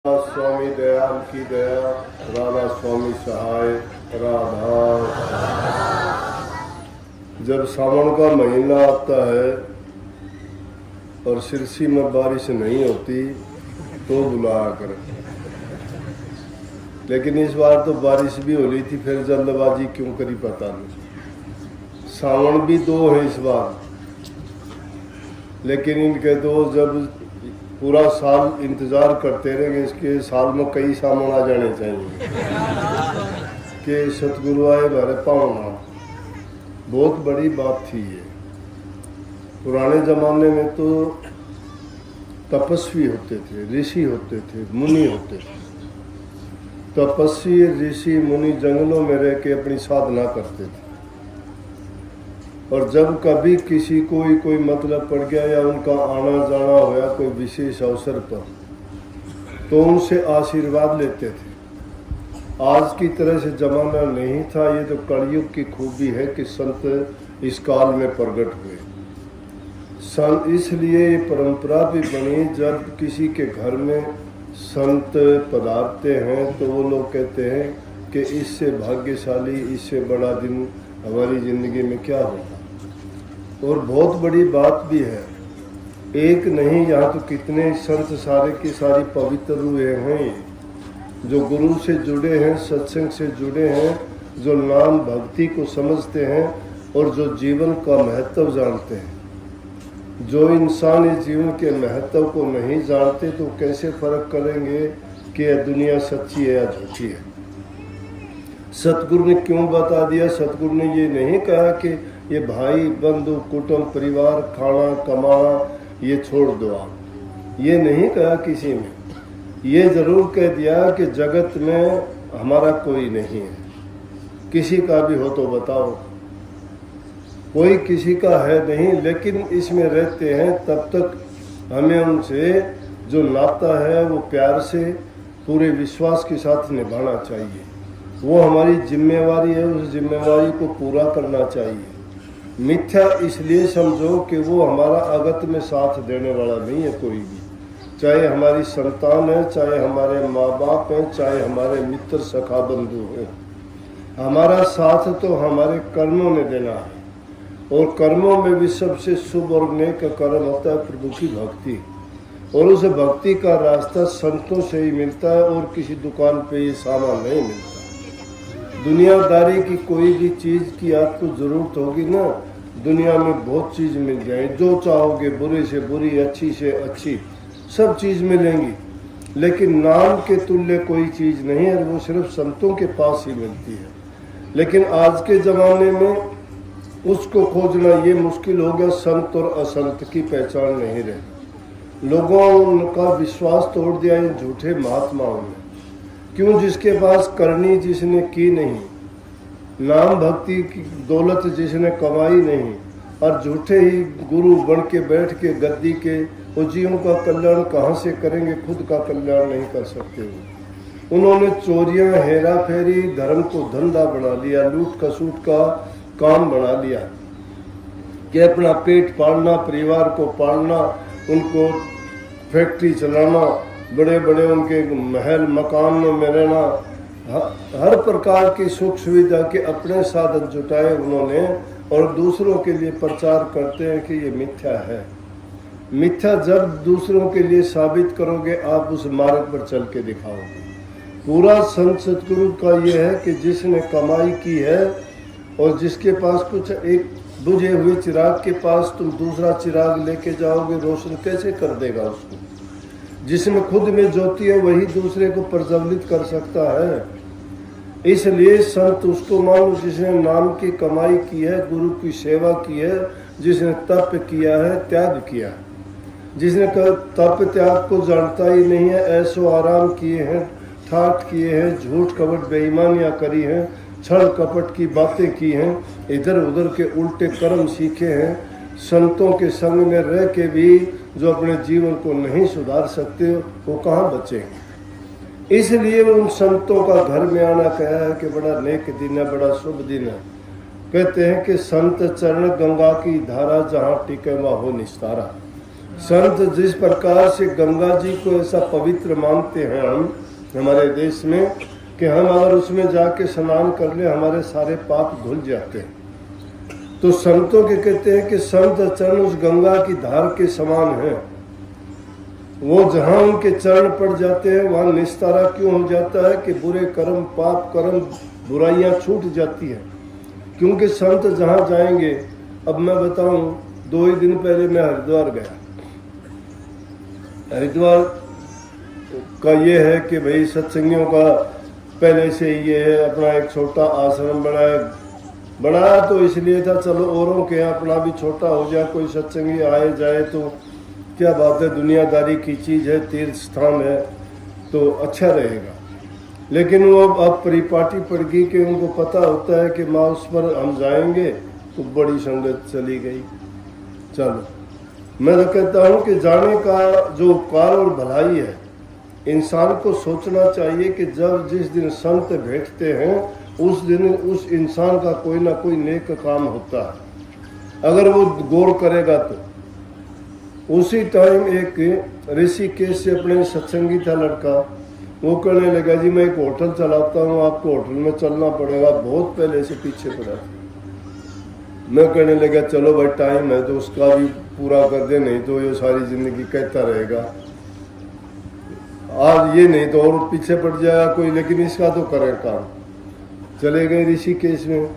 स्वामी दयाल की दया, राधा स्वामी सहाय, राधा। जब सावन का महीना आता है और सिरसी में बारिश नहीं होती तो बुलाया कर, लेकिन इस बार तो बारिश भी हो रही थी, फिर जल्दबाजी क्यों करी पता नहीं। सावन भी दो है इस बार, लेकिन इनके दो जब पूरा साल इंतजार करते रहेंगे, इसके साल में कई सावन आ जाने चाहिए कि सतगुरु आए भरे पावना। बहुत बड़ी बात थी ये। पुराने जमाने में तो तपस्वी होते थे, ऋषि होते थे, मुनि होते थे। तपस्वी ऋषि मुनि जंगलों में रह के अपनी साधना करते थे, और जब कभी किसी को कोई मतलब पड़ गया या उनका आना जाना होया कोई विशेष अवसर पर, तो उनसे आशीर्वाद लेते थे। आज की तरह से जमाना नहीं था। ये तो कलयुग की खूबी है कि संत इस काल में प्रकट हुए। इसलिए ये परंपरा भी बनी, जब किसी के घर में संत पधारते हैं तो वो लोग कहते हैं कि इससे भाग्यशाली, इससे बड़ा दिन हमारी जिंदगी में क्या होगा। और बहुत बड़ी बात भी है, एक नहीं यहाँ तो कितने संत सारे के सारी पवित्र हुए हैं, जो गुरु से जुड़े हैं, सत्संग से जुड़े हैं, जो नाम भक्ति को समझते हैं और जो जीवन का महत्व जानते हैं। जो इंसान इस जीवन के महत्व को नहीं जानते तो कैसे फर्क करेंगे कि यह दुनिया सच्ची है या झूठी है। सतगुरु ने क्यों बता दिया? सतगुरु ने ये नहीं कहा कि ये भाई बंधु कुटुंब परिवार खाना कमाना ये छोड़ दो आप, ये नहीं कहा किसी ने। ये जरूर कह दिया कि जगत में हमारा कोई नहीं है, किसी का भी हो तो बताओ। कोई किसी का है नहीं, लेकिन इसमें रहते हैं तब तक हमें उनसे जो नाता है वो प्यार से पूरे विश्वास के साथ निभाना चाहिए। वो हमारी जिम्मेवारी है, उस जिम्मेवारी को पूरा करना चाहिए। मिथ्या इसलिए समझो कि वो हमारा अगत में साथ देने वाला नहीं है कोई भी, चाहे हमारी संतान है, चाहे हमारे माँ बाप हैं, चाहे हमारे मित्र सखा बंधु हैं। हमारा साथ तो हमारे कर्मों ने देना है, और कर्मों में भी सबसे शुभ और नेक कर्म होता है प्रभु की भक्ति। और उस भक्ति का रास्ता संतों से ही मिलता है, और किसी दुकान पे ये सामान नहीं मिलता। दुनियादारी की कोई भी चीज़ की आपको ज़रूरत होगी ना, दुनिया में बहुत चीज़ मिल जाए, जो चाहोगे, बुरे से बुरी, अच्छी से अच्छी, सब चीज़ मिलेंगी, लेकिन नाम के तुल्य कोई चीज़ नहीं है, वो सिर्फ संतों के पास ही मिलती है। लेकिन आज के ज़माने में उसको खोजना ये मुश्किल हो गया। संत और असंत की पहचान नहीं रही। लोगों का विश्वास तोड़ दिया इन झूठे महात्माओं ने। क्यों? जिसके पास करनी जिसने की नहीं, नाम भक्ति की दौलत जिसने कमाई नहीं, और झूठे ही गुरु बन के बैठ के गद्दी के वो जीवों का कल्याण कहाँ से करेंगे? खुद का कल्याण नहीं कर सकते वो। उन्होंने चोरियां, हेरा फेरी, धर्म को धंधा बना लिया, लूट खसूट का काम बना लिया कि अपना पेट पालना, परिवार को पालना, उनको फैक्ट्री चलाना, बड़े बड़े उनके महल मकानों में रहना, हर प्रकार की सुख सुविधा के अपने साधन जुटाए उन्होंने, और दूसरों के लिए प्रचार करते हैं कि ये मिथ्या है। मिथ्या जब दूसरों के लिए साबित करोगे, आप उस मार्ग पर चल के दिखाओगे। पूरा संत सतगुरु का ये है कि जिसने कमाई की है और जिसके पास कुछ, एक बुझे हुए चिराग के पास तुम दूसरा चिराग लेके जाओगे, रोशन कैसे कर देगा उसको? जिसमें खुद में ज्योति है वही दूसरे को प्रज्वलित कर सकता है। इसलिए संत उसको मानो जिसने नाम की कमाई की है, गुरु की सेवा की है, जिसने तप किया है, त्याग किया है। जिसने तप त्याग को जानता ही नहीं है, ऐसो आराम किए हैं, ठाठ किए हैं, झूठ कपट बेईमानियां करी हैं, छल कपट की बातें की हैं, इधर उधर के उल्टे कर्म सीखे हैं, संतों के संग में रह के भी जो अपने जीवन को नहीं सुधार सकते वो कहाँ बचेंगे। इसलिए उन संतों का घर में आना कहा है कि बड़ा नेक दिन है, बड़ा शुभ दिन है। कहते हैं कि संत चरण गंगा की धारा, जहाँ टिके वहाँ हो निस्तारा। संत जिस प्रकार से गंगा जी को ऐसा पवित्र मानते हैं हम हमारे देश में कि हम अगर उसमें जाके स्नान कर ले हमारे सारे पाप धुल जाते हैं, तो संतों के कहते हैं कि संत चरण उस गंगा की धार के समान है। वो जहां उनके चरण पड़ जाते हैं वहां निस्तारा क्यों हो जाता है कि बुरे कर्म, पाप कर्म, बुराइयां छूट जाती है। क्योंकि संत जहां जाएंगे, अब मैं बताऊं, 2 ही दिन पहले मैं हरिद्वार गया। हरिद्वार का ये है कि भाई सत्संगियों का पहले से ये है, अपना एक छोटा आश्रम बनाया तो इसलिए था चलो औरों के यहाँ अपना भी छोटा हो जाए, कोई सत्संगी आए जाए तो क्या बात है, दुनियादारी की चीज़ है, तीर्थ स्थान है तो अच्छा रहेगा। लेकिन वो अब परिपाटी पड़ गई कि उनको पता होता है कि माँ उस पर हम जाएंगे तो बड़ी संगत चली गई। चलो मैं तो कहता हूँ कि जाने का जो उपकार और भलाई है, इंसान को सोचना चाहिए कि जब जिस दिन संत भेंटते हैं उस दिन उस इंसान का कोई ना कोई नेक काम होता है, अगर वो गौर करेगा तो। उसी टाइम एक ऋषिकेश से अपने सत्संगी था लड़का, वो कहने लगा जी मैं एक होटल चलाता हूँ, आपको होटल में चलना पड़ेगा, बहुत पहले से पीछे पड़ा। मैं कहने लगा चलो भाई टाइम है तो उसका भी पूरा कर दे, नहीं तो ये सारी जिंदगी कहता रहेगा, आज ये नहीं तो और पीछे पड़ जाएगा कोई, लेकिन इसका तो करे काम। चले गए ऋषिकेश में,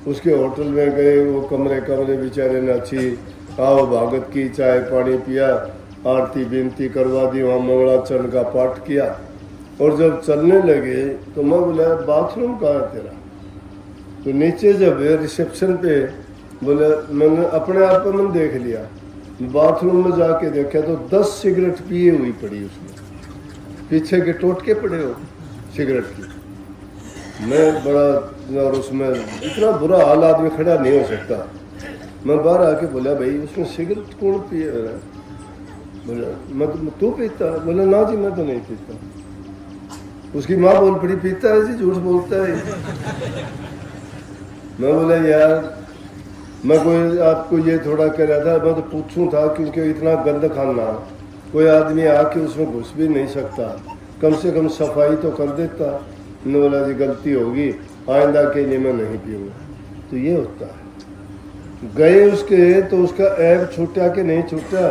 उसके होटल में गए, वो कमरे बेचारे ने अच्छी आओ भागत की, चाय पानी पिया, आरती विनती करवा दी, वहाँ मंगलाचरण का पाठ किया। और जब चलने लगे तो मैं बोला बाथरूम कहाँ है तेरा? तो नीचे जब रिसेप्शन पे बोले, मैंने अपने आप में देख लिया, बाथरूम में जाके देखा तो 10 सिगरेट पिए हुई पड़ी उसमें, पीछे के टोटके पड़े हो सिगरेट की। मैं बड़ा, और उसमें इतना बुरा हाल आदमी खड़ा नहीं हो सकता। मैं बाहर आके बोला भाई उसमें सिगरेट कौन पिए? बोला मैं, तू पीता? बोला ना जी मैं तो नहीं पीता। उसकी माँ बोल पड़ी पीता है जी, झूठ बोलता है। मैं बोला यार मैं कोई आपको ये थोड़ा कह रहा था, मैं तो पूछूं था क्योंकि इतना गंद खाना कोई आदमी आके उसमें घुस भी नहीं सकता, कम से कम सफाई तो कर देता। मैंने बोला जी गलती होगी, आइंदा के लिए मैं नहीं पीऊंगा। तो ये होता है, गए उसके तो उसका ऐब छूटा कि नहीं छूटा।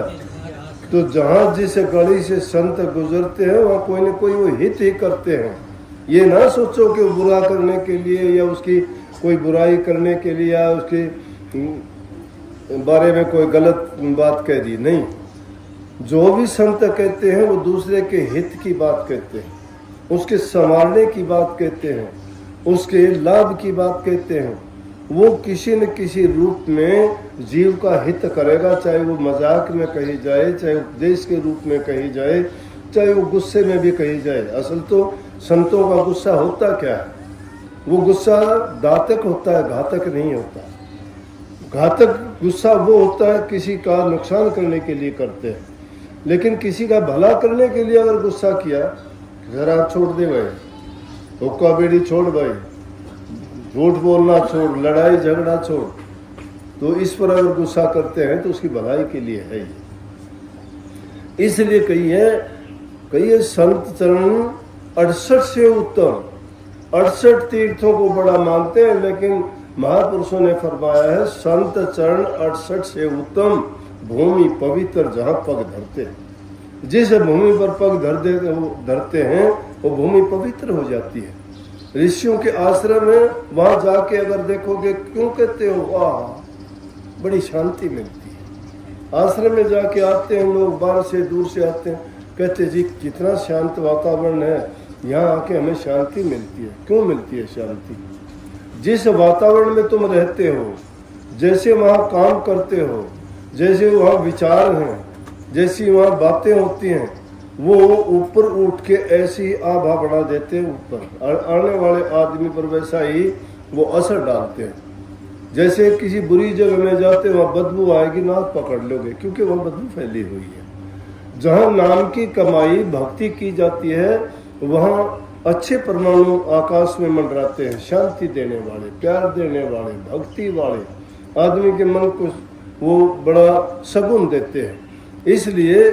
तो जहाँ जिस गली से संत गुजरते हैं वहाँ कोई न कोई वो हित ही करते हैं। ये ना सोचो कि बुरा करने के लिए या उसकी कोई बुराई करने के लिए या उसके बारे में कोई गलत बात कह दी, नहीं। जो भी संत कहते हैं वो दूसरे के हित की बात कहते हैं, उसके संभालने की बात कहते हैं, उसके लाभ की बात कहते हैं। वो किसी न किसी रूप में जीव का हित करेगा, चाहे वो मजाक में कही जाए, चाहे उपदेश के रूप में कही जाए, चाहे वो गुस्से में भी कही जाए। असल तो संतों का गुस्सा होता क्या है? वो गुस्सा दातक होता है, घातक नहीं होता। घातक गुस्सा वो होता है किसी का नुकसान करने के लिए करते हैं, लेकिन किसी का भला करने के लिए अगर गुस्सा किया, जरा छोड़ दे भाई, हुक्का बीड़ी छोड़ भाई, झूठ बोलना छोड़, लड़ाई झगड़ा छोड़, तो इस पर अगर गुस्सा करते हैं तो उसकी भलाई के लिए है ये। इसलिए कहिए संत चरण 68 से उत्तम, 68 तीर्थों को बड़ा मानते हैं, लेकिन महापुरुषों ने फरमाया है संत चरण 68 से उत्तम भूमि पवित्र जहाँ पग धरते हैं। जिस भूमि पर पग धरते हैं वो भूमि पवित्र हो जाती है। ऋषियों के आश्रम है, वहां जाके अगर देखोगे, क्यों कहते हो वाह बड़ी शांति मिलती है। आश्रम में जाके आते हैं लोग, बाहर से दूर से आते हैं, कहते जी कितना शांत वातावरण है, यहाँ आके हमें शांति मिलती है। क्यों मिलती है शांति? जिस वातावरण में तुम रहते हो, जैसे वहाँ काम करते हो, जैसे वहाँ विचार हैं, जैसी वहाँ बातें होती हैं, वो ऊपर उठ के ऐसी आभा बढ़ा देते हैं, ऊपर आने वाले आदमी पर वैसा ही वो असर डालते हैं। जैसे किसी बुरी जगह में जाते हैं, वहाँ बदबू आएगी, नाक पकड़ लोगे, क्योंकि वहाँ बदबू फैली हुई है। जहाँ नाम की कमाई भक्ति की जाती है, वहाँ अच्छे परमाणु आकाश में मंडराते हैं, शांति देने वाले, प्यार देने वाले, भक्ति वाले, आदमी के मन को वो बड़ा सगुन देते हैं। इसलिए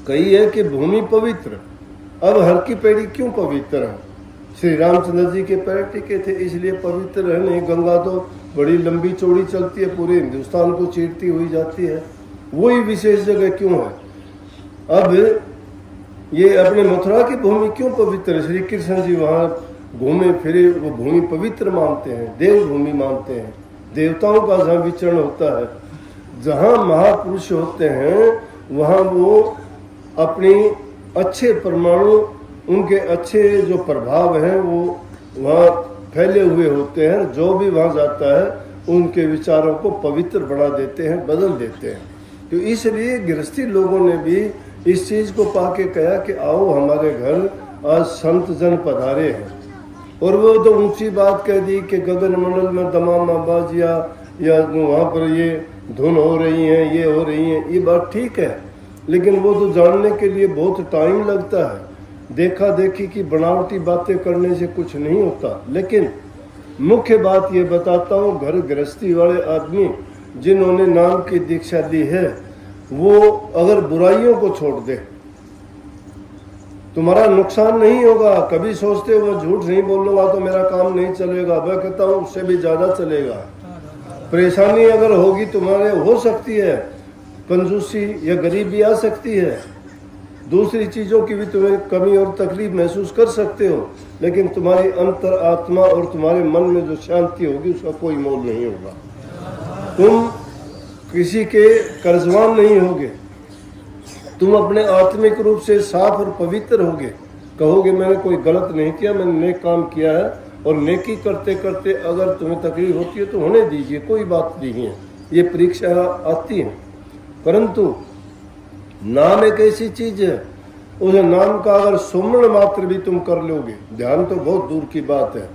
कही है कि भूमि पवित्र। अब हर की पेड़ी क्यों पवित्र है? श्री रामचंद्र जी के पैर टिके थे इसलिए पवित्र है। नहीं, गंगा तो बड़ी लंबी चौड़ी चलती है, पूरे हिंदुस्तान को चीरती हुई जाती है, वही विशेष जगह क्यों है? अब ये अपने मथुरा की भूमि क्यों पवित्र है? श्री कृष्ण जी वहाँ घूमे फिरे, वो भूमि पवित्र मानते हैं, देव भूमि मानते हैं। देवताओं का जहाँ विचरण होता है, जहाँ महापुरुष होते हैं, वहाँ वो अपनी अच्छे परमाणु, उनके अच्छे जो प्रभाव हैं वो वहाँ फैले हुए होते हैं। जो भी वहाँ जाता है उनके विचारों को पवित्र बना देते हैं, बदल देते हैं। तो इसलिए गृहस्थी लोगों ने भी इस चीज़ को पाके कहा कि आओ हमारे घर, आज संत जन पधारे हैं। और वो तो ऊंची बात कह दी कि गगन मंडल में दमाम आवाज या वहाँ पर ये धुन हो रही है, ये हो रही है, ये बात ठीक है, लेकिन वो तो जानने के लिए बहुत टाइम लगता है। देखा देखी की बनावटी बातें करने से कुछ नहीं होता। लेकिन मुख्य बात ये बताता हूँ, घर गृहस्थी वाले आदमी जिन्होंने नाम की दीक्षा ली है, वो अगर बुराइयों को छोड़ दे, तुम्हारा नुकसान नहीं होगा। कभी सोचते हो मैं झूठ नहीं बोलूंगा तो मेरा काम नहीं चलेगा, मैं कहता हूँ उससे भी ज्यादा चलेगा। परेशानी अगर होगी तुम्हारे, हो सकती है कंजूसी या गरीबी आ सकती है, दूसरी चीजों की भी तुम्हें कमी और तकलीफ महसूस कर सकते हो, लेकिन तुम्हारी अंतर आत्मा और तुम्हारे मन में जो शांति होगी उसका कोई मोल नहीं होगा। तुम किसी के कर्जवान नहीं होगे, तुम अपने आत्मिक रूप से साफ और पवित्र होगे। कहोगे मैंने कोई गलत नहीं किया, मैंने नेक काम किया है, और नेकी करते करते अगर तुम्हें तकलीफ होती है तो होने दीजिए, कोई बात नहीं है, ये परीक्षा आती है। परंतु नाम एक ऐसी चीज है, उस नाम का अगर सुमरण मात्र भी तुम कर लोगे, ध्यान तो बहुत दूर की बात है।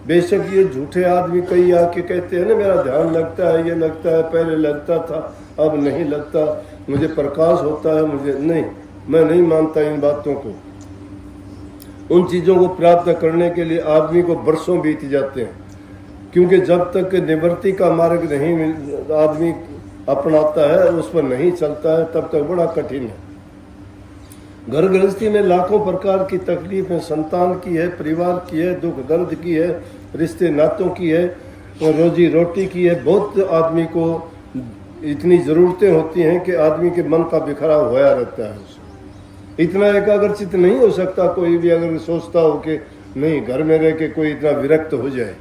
बेशक ये झूठे आदमी कई आके कहते हैं ना मेरा ध्यान लगता है, ये लगता है, पहले लगता था अब नहीं लगता, मुझे प्रकाश होता है, मुझे नहीं, मैं नहीं मानता इन बातों को। उन चीजों को प्राप्त करने के लिए आदमी को बरसों बीत जाते हैं, क्योंकि जब तक निवृत्ति का मार्ग नहीं आदमी अपनाता है, उस पर नहीं चलता है, तब तक बड़ा कठिन है। घर गृहस्थी में लाखों प्रकार की तकलीफें संतान की है, परिवार की है, दुख दर्द की है, रिश्ते नातों की है, रोजी रोटी की है। बहुत आदमी को इतनी ज़रूरतें होती हैं कि आदमी के मन का बिखराव होया रहता है। इतना एकाग्रचित नहीं हो सकता कोई भी, अगर सोचता हो कि नहीं घर में रह के कोई इतना विरक्त हो जाए।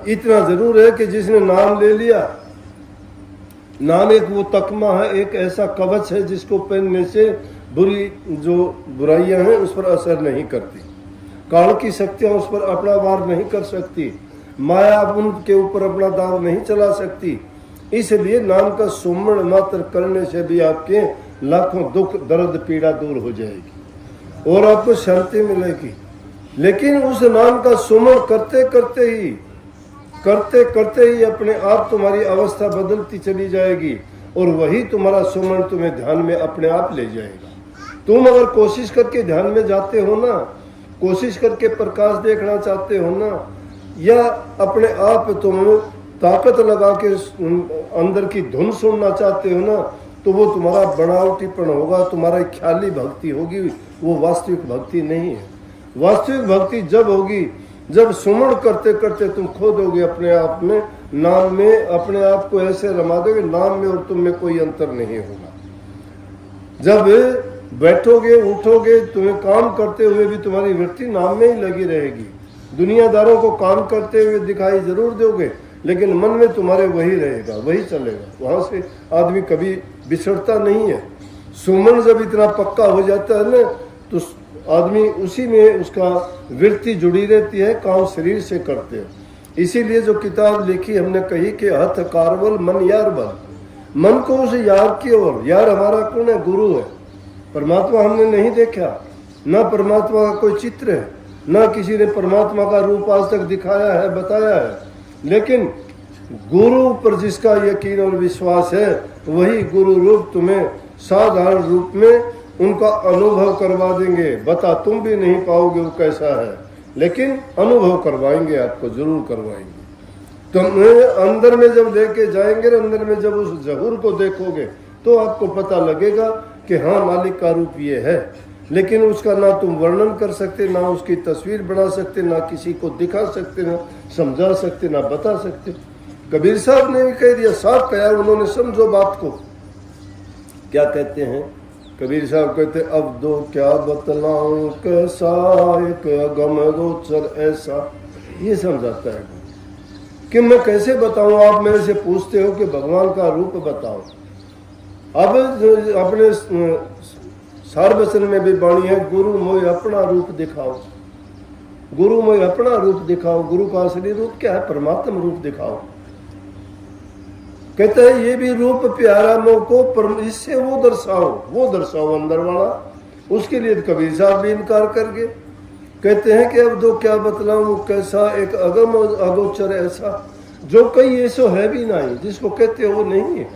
इतना ज़रूर है कि जिसने नाम ले लिया, नाम एक वो तकमा है, एक ऐसा कवच है जिसको पहनने से बुरी जो बुराइयां हैं उस पर असर नहीं करती, काल की शक्तियां उस पर अपना वार नहीं कर सकती, माया उनके ऊपर अपना दाव नहीं चला सकती। इसलिए नाम का सुमरण मात्र करने से भी आपके लाखों दुख दर्द पीड़ा दूर हो जाएगी और आपको शांति मिलेगी। लेकिन उस नाम का सुमरण करते करते ही अपने आप तुम्हारी अवस्था बदलती चली जाएगी और वही तुम्हारा सुमरण तुम्हें ध्यान में अपने आप ले जाएगा। तुम अगर कोशिश करके ध्यान में जाते हो ना, कोशिश करके प्रकाश देखना चाहते हो ना, या अपने आप तुम ताकत लगा के अंदर की धुन सुनना चाहते हो ना, तो वो तुम्हारा बनावटीपन होगा, तुम्हारा ख्याली भक्ति होगी, वो वास्तविक भक्ति नहीं है। वास्तविक भक्ति जब होगी जब सुमरण करते करते तुम खो दोगे अपने आप में, नाम में अपने आप को ऐसे रमा दोगे, नाम में और तुम में कोई अंतर नहीं होगा। जब बैठोगे उठोगे, तुम्हें काम करते हुए भी तुम्हारी वृत्ति नाम में ही लगी रहेगी। दुनियादारों को काम करते हुए दिखाई जरूर दोगे, लेकिन मन में तुम्हारे वही रहेगा, वही चलेगा, वहां से आदमी कभी बिछड़ता नहीं है। सुमन जब इतना पक्का हो जाता है ना, तो आदमी उसी में उसका वृत्ति जुड़ी रहती है, काम शरीर से करते हैं। इसीलिए जो किताब लिखी हमने कही कि हथ कारवल मन यार बल, मन को उस यार की ओर, यार हमारा कौन है? गुरु है। परमात्मा हमने नहीं देखा, ना परमात्मा का कोई चित्र है, ना किसी ने परमात्मा का रूप आज तक दिखाया है, बताया है, लेकिन गुरु पर जिसका यकीन और विश्वास है वही गुरु रूप तुम्हें साधारण रूप में उनका अनुभव करवा देंगे। बता तुम भी नहीं पाओगे वो कैसा है, लेकिन अनुभव करवाएंगे, आपको जरूर करवाएंगे। तुम्हें अंदर में जब लेके जाएंगे, अंदर में जब उस जहूर को देखोगे, तो आपको पता लगेगा कि हाँ मालिक का रूप ये है। लेकिन उसका ना तुम वर्णन कर सकते, ना उसकी तस्वीर बना सकते, ना किसी को दिखा सकते, ना समझा सकते, ना बता सकते। कबीर साहब ने भी कह दिया, साफ कहा उन्होंने, समझो बात को। क्या कहते हैं कबीर साहब? कहते अब दो क्या बतलाऊं कैसा एक अगम गोचर ऐसा। ये समझाता है कि मैं कैसे बताऊं। आप मेरे से पूछते हो कि भगवान का रूप बताओ। अब अपने सार वचन में भी वाणी है, गुरु मोय अपना रूप दिखाओ, गुरु मोय अपना रूप दिखाओ। गुरु का असली रूप क्या है? परमात्म रूप दिखाओ। कहते हैं ये भी रूप प्यारा मोको, पर इससे वो दर्शाओ अंदर वाला। उसके लिए कबीर साहब भी इनकार कर गए। कहते हैं कि अब दो क्या बतलाऊं कैसा एक अगम अगोचर ऐसा, जो कई ऐसो है भी नहीं, जिसको कहते हो वो नहीं है।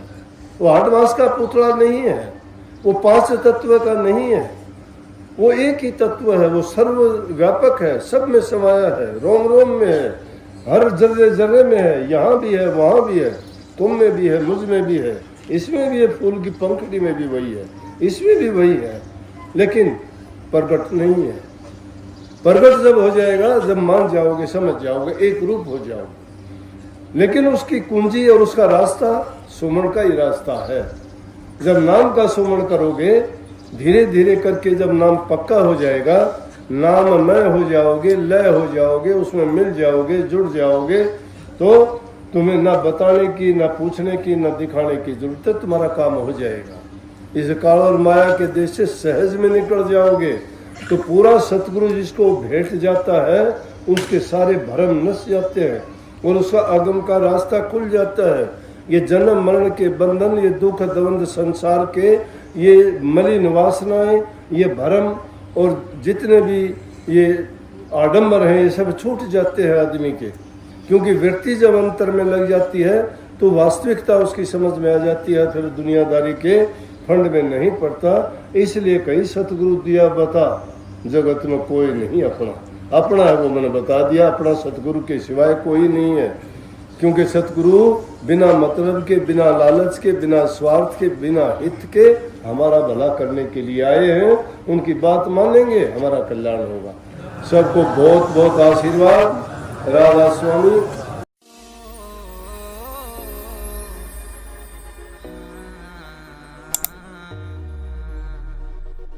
वो आठ का पुतला नहीं है, वो पांच तत्व का नहीं है, वो एक ही तत्व है। वो सर्वव्यापक है, सब में समाया है, रोम रोम में है, हर जर्रे जर्रे में है, यहाँ भी है, वहां भी है, तुम में भी है, मुझ में भी है, इसमें भी है, फूल की पंखड़ी में भी वही है, इसमें भी वही है। लेकिन प्रकट नहीं है। प्रकट जब हो जाएगा, जब मान जाओगे, समझ जाओगे, एक रूप हो जाओगे। लेकिन उसकी कुंजी और उसका रास्ता सुमन का ही रास्ता है। जब नाम का सुमन करोगे, धीरे धीरे करके जब नाम पक्का हो जाएगा, नाम मय हो जाओगे, लय हो जाओगे, उसमें मिल जाओगे, जुड़ जाओगे, तो तुम्हें ना बताने की, ना पूछने की, ना दिखाने की जरूरत है, तुम्हारा काम हो जाएगा। इस काल और माया के देश से सहज में निकल जाओगे तो पूरा सतगुरु जिसको भेंट जाता है, उसके सारे भ्रम नस जाते हैं और उसका आगम का रास्ता खुल जाता है। ये जन्म मरण के बंधन, ये दुख द्वंद संसार के, ये मलिन वासनाएं, ये भ्रम और जितने भी ये आडंबर हैं, ये सब छूट जाते हैं आदमी के। क्योंकि व्यक्ति जब अंतर में लग जाती है तो वास्तविकता उसकी समझ में आ जाती है, फिर दुनियादारी के फंड में नहीं पड़ता। इसलिए कहीं सतगुरु दिया बता, जगत में कोई नहीं अपना, अपना है वो मैंने बता दिया, अपना सतगुरु के सिवाय कोई नहीं है। क्योंकि सतगुरु बिना मतलब के, बिना लालच के, बिना स्वार्थ के, बिना हित के हमारा भला करने के लिए आए हैं। उनकी बात मानेंगे, हमारा कल्याण होगा। सबको बहुत बहुत आशीर्वाद। राधा स्वामी।